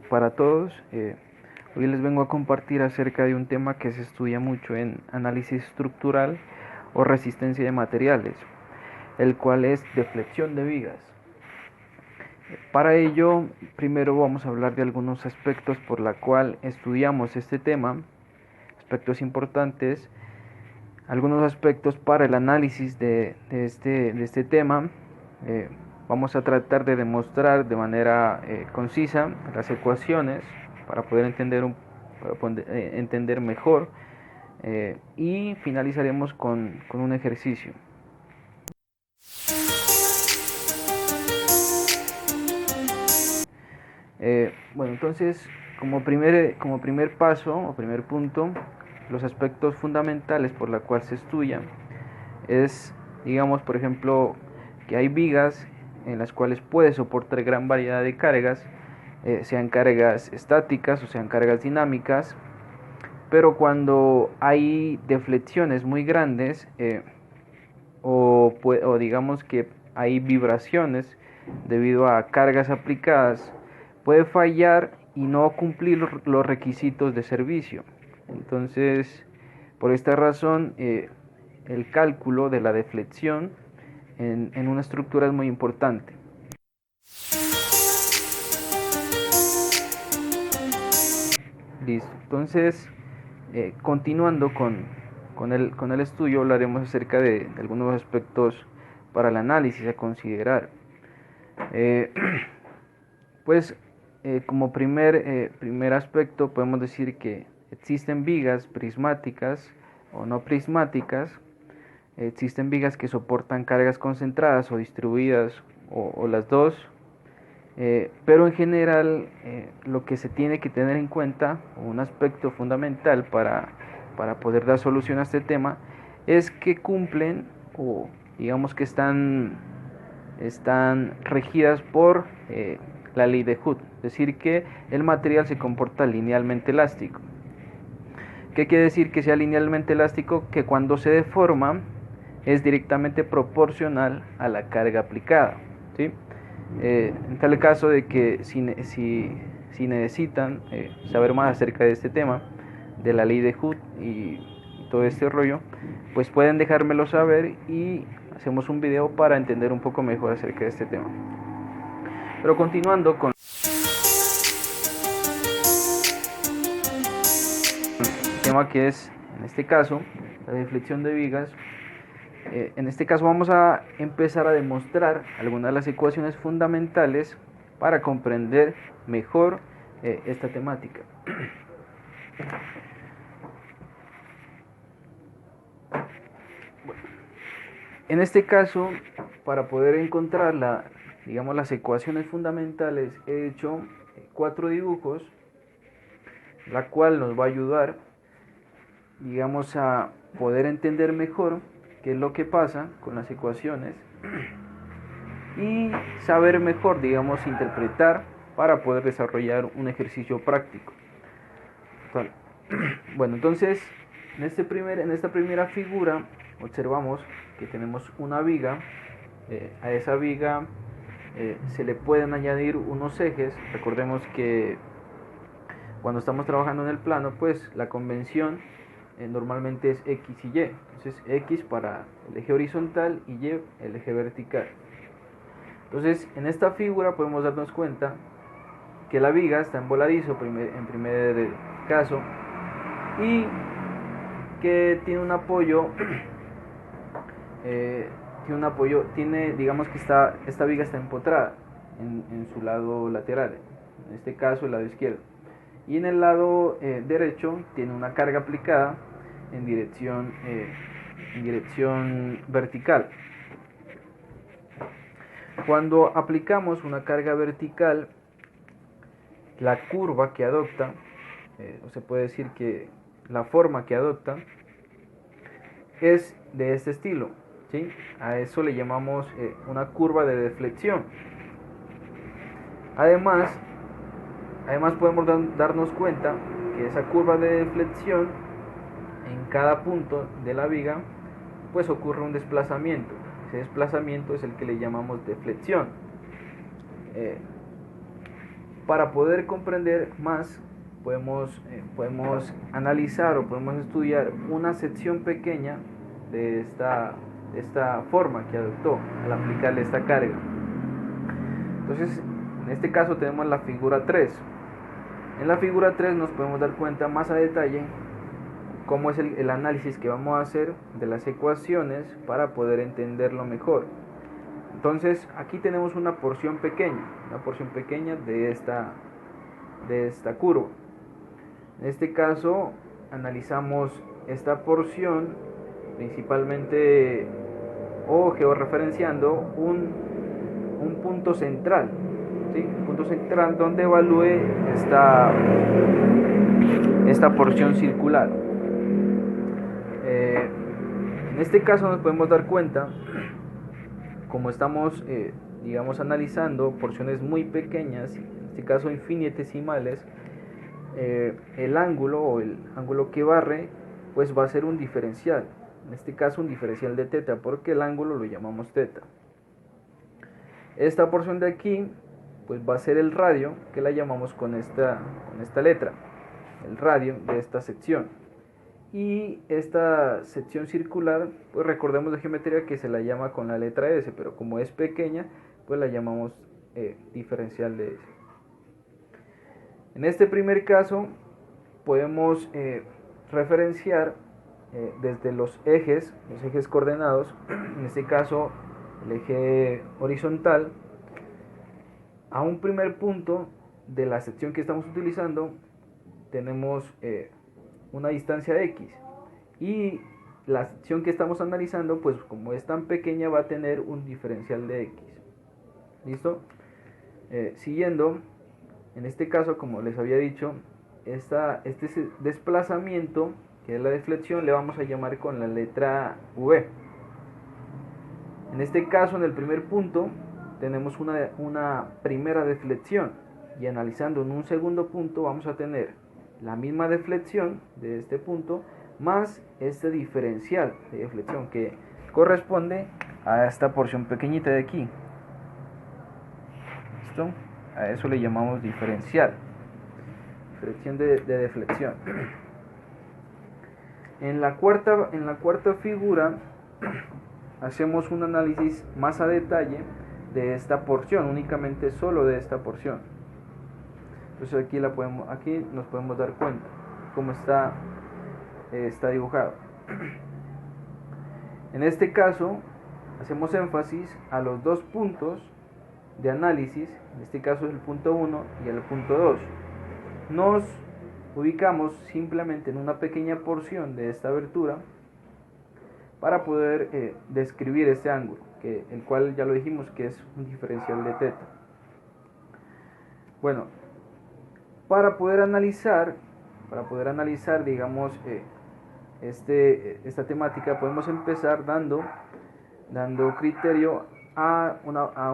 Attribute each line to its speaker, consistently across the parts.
Speaker 1: para todos. Hoy les vengo a compartir acerca de un tema que se estudia mucho en análisis estructural o resistencia de materiales, el cual es deflexión de vigas. Para ello, primero vamos a hablar de algunos aspectos por la cual estudiamos este tema, aspectos importantes, algunos aspectos para el análisis de este tema. Vamos a tratar de demostrar de manera concisa las ecuaciones para poder entender mejor, y finalizaremos con un ejercicio. Bueno, entonces como primer paso o primer punto, los aspectos fundamentales por la cual se estudia es, digamos, por ejemplo, que hay vigas en las cuales puede soportar gran variedad de cargas, sean cargas estáticas o sean cargas dinámicas, pero cuando hay deflexiones muy grandes, o digamos que hay vibraciones debido a cargas aplicadas, puede fallar y no cumplir los requisitos de servicio. Entonces, por esta razón, el cálculo de la deflexión en una estructura es muy importante. Listo. Entonces, continuando con el estudio, hablaremos acerca de algunos aspectos para el análisis a considerar. Pues como primer aspecto podemos decir que existen vigas prismáticas o no prismáticas. Existen vigas que soportan cargas concentradas o distribuidas, o las dos. Pero en general, lo que se tiene que tener en cuenta, un aspecto fundamental para poder dar solución a este tema, es que cumplen, o digamos que están regidas por la ley de Hooke, es decir, que el material se comporta linealmente elástico. ¿Qué quiere decir que sea linealmente elástico? Que cuando se deforma es directamente proporcional a la carga aplicada, ¿sí? En tal caso de que si necesitan saber más acerca de este tema, de la ley de Hooke y todo este rollo, pues pueden dejármelo saber y hacemos un video para entender un poco mejor acerca de este tema. Pero continuando con el tema, que es, en este caso, la deflexión de vigas. En este caso vamos a empezar a demostrar algunas de las ecuaciones fundamentales para comprender mejor esta temática. En este caso, para poder encontrar las ecuaciones fundamentales, he hecho 4 dibujos, la cual nos va a ayudar, digamos, a poder entender mejor qué es lo que pasa con las ecuaciones y saber mejor, digamos, interpretar para poder desarrollar un ejercicio práctico. Bueno, entonces en esta primera figura observamos que tenemos una viga. A esa viga se le pueden añadir unos ejes. Recordemos que cuando estamos trabajando en el plano, pues la convención normalmente es X y Y. Entonces X para el eje horizontal y Y el eje vertical. Entonces en esta figura podemos darnos cuenta que la viga está en voladizo en primer caso, y que tiene un apoyo, digamos que esta viga está empotrada en su lado lateral, en este caso el lado izquierdo, y en el lado derecho tiene una carga aplicada en dirección vertical. Cuando aplicamos una carga vertical, la curva que adopta, o se puede decir que la forma que adopta, es de este estilo, ¿sí? A eso le llamamos una curva de deflexión. Además podemos darnos cuenta que esa curva de deflexión, en cada punto de la viga, pues ocurre un desplazamiento. Ese desplazamiento es el que le llamamos deflexión. para poder comprender más, podemos analizar o podemos estudiar una sección pequeña de esta forma que adoptó al aplicarle esta carga. Entonces, en este caso tenemos la figura 3. En la figura 3 nos podemos dar cuenta más a detalle cómo es el análisis que vamos a hacer de las ecuaciones para poder entenderlo mejor. Entonces, aquí tenemos una porción pequeña de esta curva. En este caso, analizamos esta porción principalmente o georreferenciando un punto central, ¿sí? Un punto central donde evalúe esta porción circular. En este caso nos podemos dar cuenta, como estamos analizando porciones muy pequeñas, en este caso infinitesimales, el ángulo o el ángulo que barre pues va a ser un diferencial, en este caso un diferencial de teta, porque el ángulo lo llamamos teta. Esta porción de aquí pues va a ser el radio, que la llamamos con esta letra, el radio de esta sección. Y esta sección circular, pues recordemos de geometría que se la llama con la letra S, pero como es pequeña, pues la llamamos diferencial de S. En este primer caso podemos referenciar desde los ejes coordenados, en este caso el eje horizontal, a un primer punto de la sección que estamos utilizando tenemos una distancia X, y la sección que estamos analizando, pues como es tan pequeña, va a tener un diferencial de X. ¿Listo? Siguiendo, en este caso, como les había dicho, este desplazamiento, que es la deflexión, le vamos a llamar con la letra V. En este caso, en el primer punto, tenemos una primera deflexión, y analizando en un segundo punto vamos a tener la misma deflexión de este punto más este diferencial de deflexión que corresponde a esta porción pequeñita de aquí. ¿Listo? A eso le llamamos diferencial de deflexión. En la cuarta figura hacemos un análisis más a detalle de esta porción, únicamente solo de esta porción. Entonces aquí nos podemos dar cuenta cómo está dibujado. En este caso hacemos énfasis a los dos puntos de análisis, en este caso es el punto 1 y el punto 2. Nos ubicamos simplemente en una pequeña porción de esta abertura para poder describir este ángulo, el cual ya lo dijimos que es un diferencial de teta. Bueno, para poder analizar, digamos, esta temática, podemos empezar dando criterio a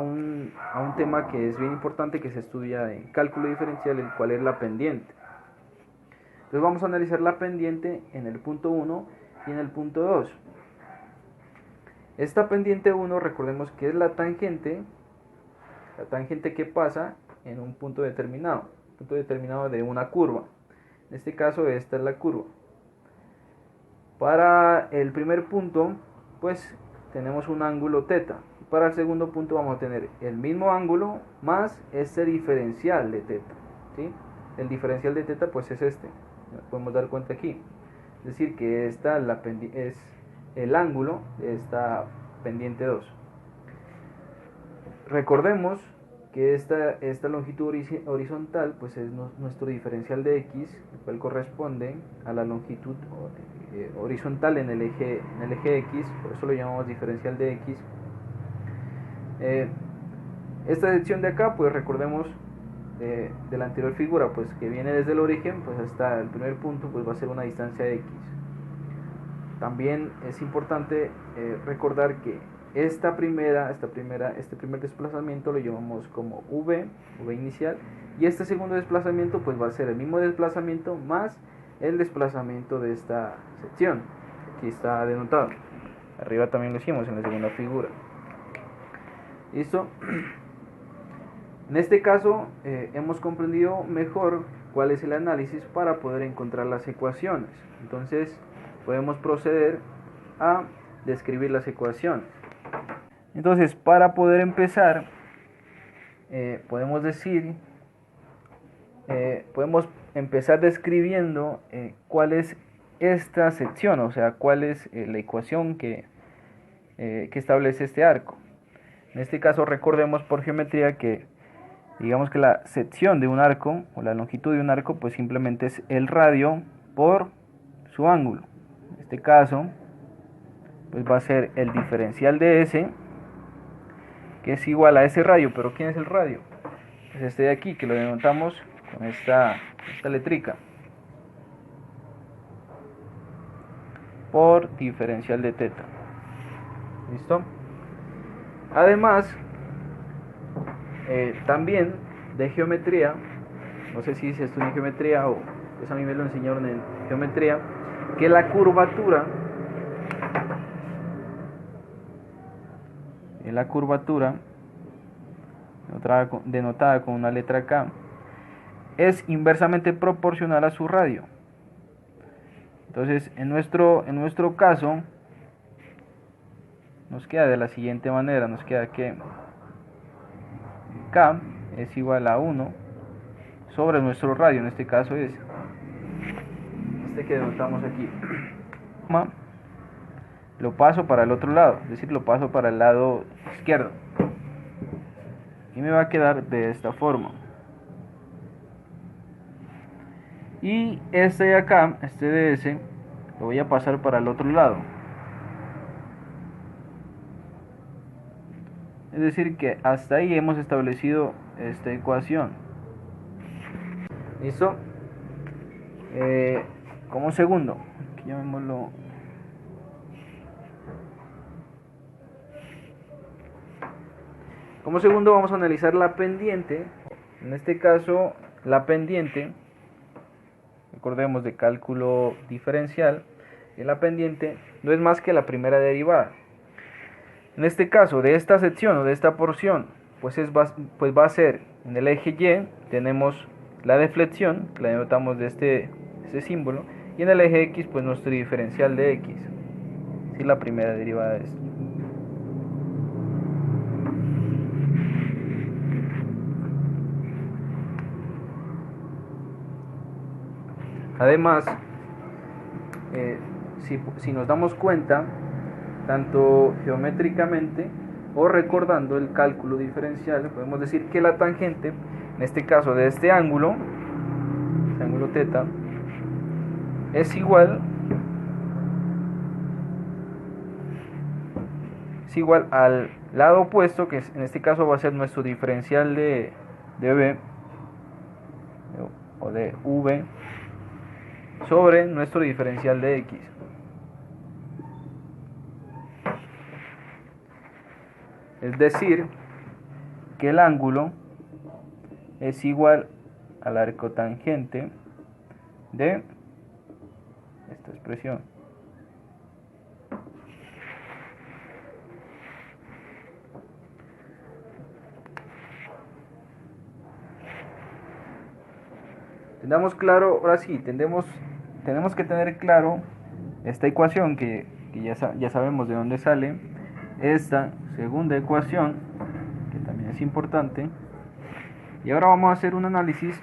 Speaker 1: un tema que es bien importante, que se estudia en cálculo diferencial, el cual es la pendiente. Entonces vamos a analizar la pendiente en el punto 1 y en el punto 2. Esta pendiente 1, recordemos que es la tangente que pasa en un punto determinado de una curva. En este caso esta es la curva. Para el primer punto pues tenemos un ángulo teta. Para el segundo punto vamos a tener el mismo ángulo más este diferencial de teta, ¿sí? El diferencial de teta pues es este, podemos dar cuenta aquí, es decir que esta es el ángulo de esta pendiente 2. Recordemos que esta longitud horizontal pues es nuestro diferencial de X, el cual corresponde a la longitud horizontal en el eje X, por eso lo llamamos diferencial de X. Esta sección de acá pues recordemos de la anterior figura, pues que viene desde el origen pues hasta el primer punto, pues va a ser una distancia X. También es importante recordar que este primer desplazamiento lo llamamos como V inicial, y este segundo desplazamiento pues va a ser el mismo desplazamiento más el desplazamiento de esta sección. Aquí está denotado, arriba también lo hicimos en la segunda figura. ¿Listo? En este caso hemos comprendido mejor cuál es el análisis para poder encontrar las ecuaciones. Entonces podemos proceder a describir las ecuaciones. Entonces, para poder empezar, podemos empezar describiendo cuál es esta sección, o sea, cuál es la ecuación que establece este arco. En este caso, recordemos por geometría que digamos que la sección de un arco o la longitud de un arco pues simplemente es el radio por su ángulo. En este caso pues va a ser el diferencial de S, que es igual a ese radio. Pero ¿quién es el radio? Pues este de aquí, que lo denotamos con esta letrica, por diferencial de teta. ¿Listo? Además, también de geometría, no sé si se estudia en geometría o pues a mí me lo enseñaron en geometría, que la curvatura denotada con una letra K, es inversamente proporcional a su radio. Entonces, en nuestro caso, nos queda de la siguiente manera, nos queda que K es igual a 1 sobre nuestro radio, en este caso es este que denotamos aquí. Lo paso para el otro lado, es decir, lo paso para el lado izquierdo. Y me va a quedar de esta forma. Y este de acá, este de S, lo voy a pasar para el otro lado. Es decir que hasta ahí hemos establecido esta ecuación. ¿Listo? Como segundo, aquí llamémoslo como segundo, vamos a analizar la pendiente. En este caso, la pendiente, recordemos de cálculo diferencial, y la pendiente no es más que la primera derivada. En este caso, de esta sección o de esta porción, pues va a ser en el eje Y, tenemos la deflexión, que la denotamos de este símbolo, y en el eje X, pues nuestro diferencial de X, ¿sí? La primera derivada de esto. Además, si nos damos cuenta, tanto geométricamente o recordando el cálculo diferencial, podemos decir que la tangente, en este caso de este ángulo θ, es igual al lado opuesto, que en este caso va a ser nuestro diferencial de B o de V sobre nuestro diferencial de X. Es decir, que el ángulo es igual al arco tangente de esta expresión. Tengamos claro, ahora sí, tenemos que tener claro esta ecuación que ya sabemos de dónde sale. Esta segunda ecuación, que también es importante. Y ahora vamos a hacer un análisis